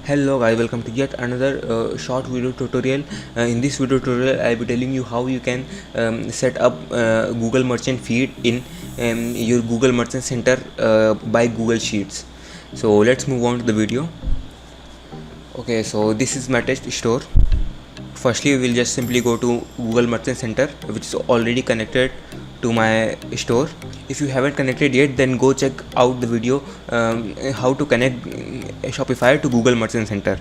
Hello guys, welcome to yet another short video tutorial. In this video tutorial I'll be telling you how you can set up Google Merchant feed in your Google Merchant Center by Google Sheets. So let's move on to the video. Okay, so this is my test store. Firstly, we will just simply go to Google Merchant Center, which is already connected to my store. If you haven't connected yet, then go check out the video how to connect Shopify to Google Merchant Center.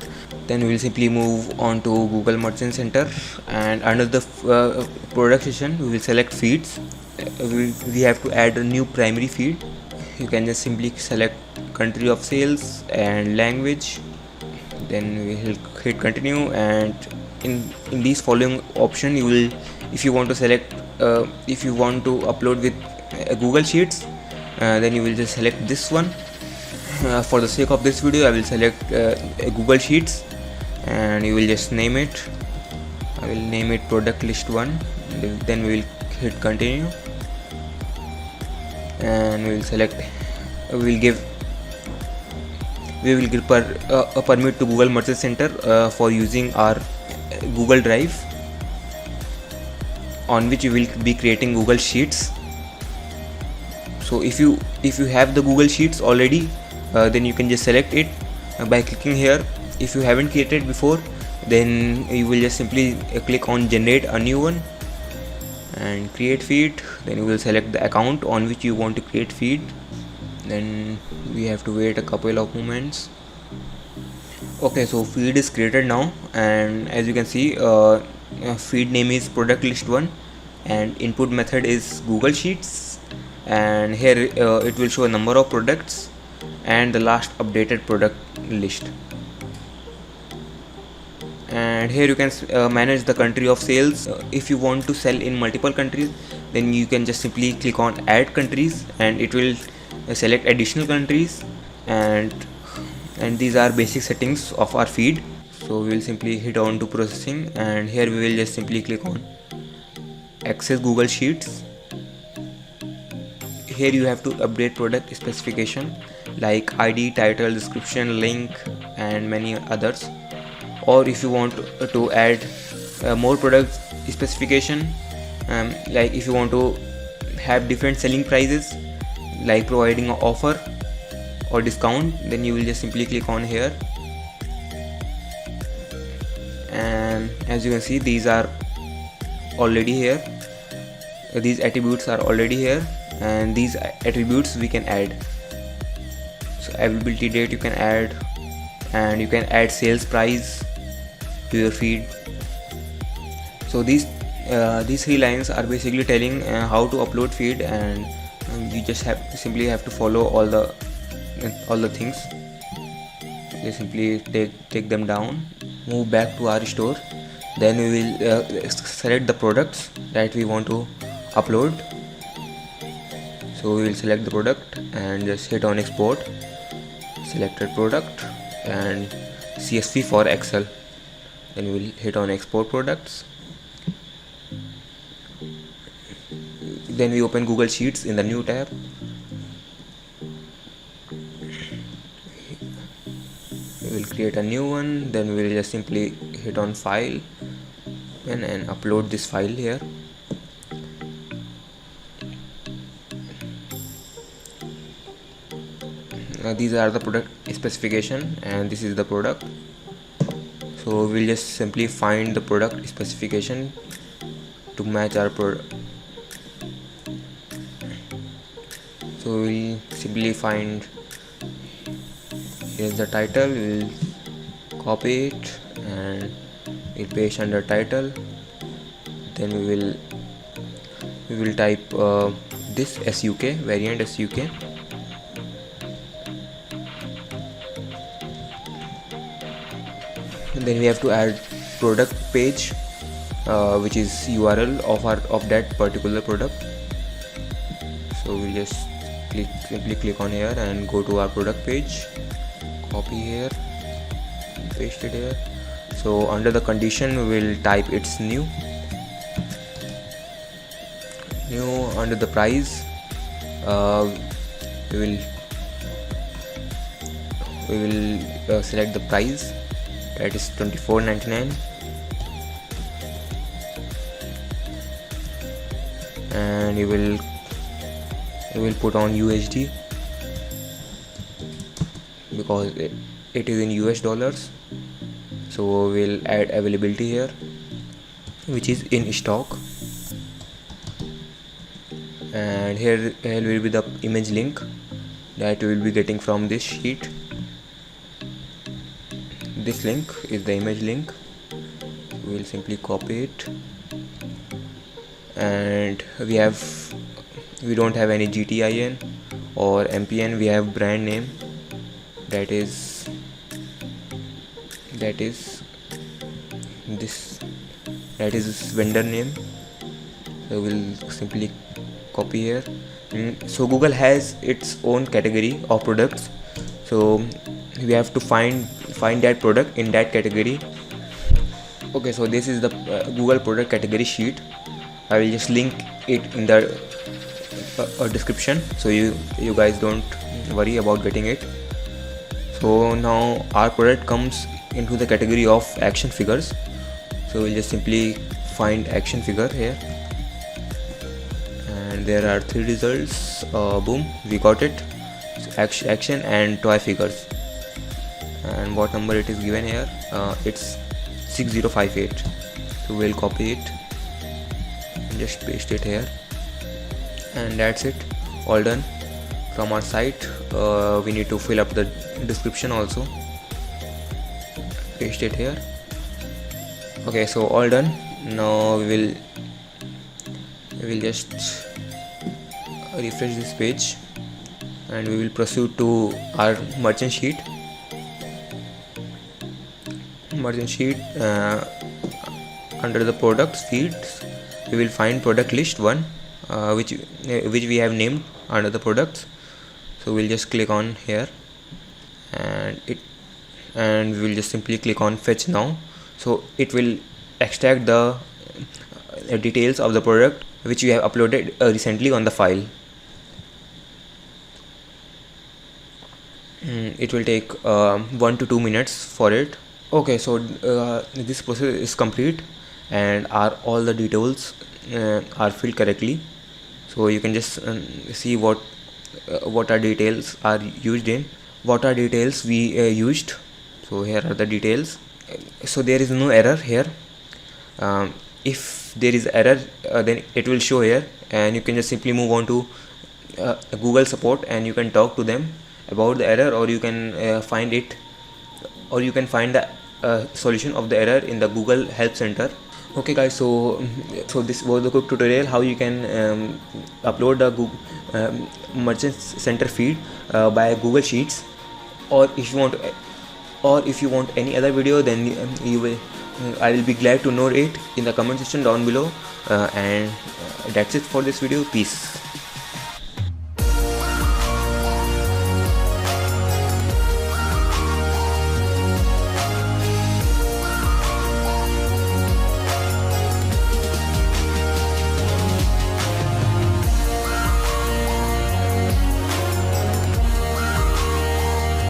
Then we will simply move on to Google Merchant Center, and under the product section we will select feeds. We have to add a new primary feed. You can just simply select country of sales and language. Then we will hit continue, and in these following option you will, if you want to select if you want to upload with Google Sheets, then you will just select this one. For the sake of this video I will select Google Sheets, and you will just name it. I will name it product list 1. Then we will hit continue, and we will select, we will give a permit to Google Merchant Center for using our Google Drive, on which you will be creating Google Sheets. So if you have the Google Sheets already, then you can just select it by clicking here. If you haven't created before, then you will just simply click on generate a new one and create feed. Then you will select the account on which you want to create feed. Then we have to wait a couple of moments. Okay, so feed is created now, and as you can see, feed name is product list 1 and input method is Google Sheets, and here it will show a number of products and the last updated product list. And here you can manage the country of sales. If you want to sell in multiple countries, then you can just simply click on add countries, and it will select additional countries, and these are basic settings of our feed. So we will simply hit on to processing, and here we will just simply click on access Google Sheets. Here you have to update product specification like ID, title, description, link, and many others. Or if you want to add more product specification, like if you want to have different selling prices, like providing an offer or discount, then you will just simply click on here, and as you can see, these are already here. These attributes are already here, and these attributes we can add. So availability date you can add, and you can add sales price to your feed. So these 3 lines are basically telling how to upload feed, and you just simply have to follow all the things. You simply take them down, move back to our store. Then we will select the products that we want to upload. So we will select the product and just hit on export, selected product, and CSV for Excel. Then we will hit on export products. Then we open Google Sheets in the new tab. We will create a new one. Then we will just simply hit on file and upload this file here. These are the product specification, and this is the product. So we'll just simply find the product specification to match our product. So we'll simply find, here's the title, we'll copy it and we'll paste under title. Then we will type this SUK, variant SUK. And then we have to add product page, which is URL of that particular product. So we'll just simply click on here and go to our product page, copy here, paste it here. So under the condition we will type it's new. Under the price we will we will select the price, that is $24.99, and you will put on USD because it is in US dollars. So we'll add availability here, which is in stock, and here will be the image link that we will be getting from this sheet. This link is the image link. We will simply copy it, and we don't have any GTIN or MPN. We have brand name, that is vendor name. So we'll simply copy here. So Google has its own category of products, so we have to find that product in that category. Okay, so this is the Google product category sheet. I will just link it in the description, so you guys don't worry about getting it. So now our product comes into the category of action figures, so we'll just simply find action figure here, and there are 3 results. Boom, we got it. So action and toy figures, and what number it is given here, it's 6058. So we'll copy it and just paste it here, and that's it, all done. From our site, we need to fill up the description also, paste it here. Okay, so all done. Now we will just refresh this page, and we will proceed to our merchant sheet. Under the products feeds, we will find product list 1, which we have named under the products. So we'll just click on here, and we will just simply click on fetch now. So it will extract the details of the product which you have uploaded recently on the file. It will take 1 to 2 minutes for it. Okay, so this process is complete, and all the details are filled correctly. So you can just see what our details are used in, what our details we used. So here are the details. So there is no error here. If there is error, then it will show here, and you can just simply move on to Google support, and you can talk to them about the error, or you can find the solution of the error in the Google Help Center. Okay guys, so this was the quick tutorial how you can upload the Google Merchant Center feed by Google Sheets. Or if you want any other video, then I will be glad to know it in the comment section down below. And that's it for this video. Peace.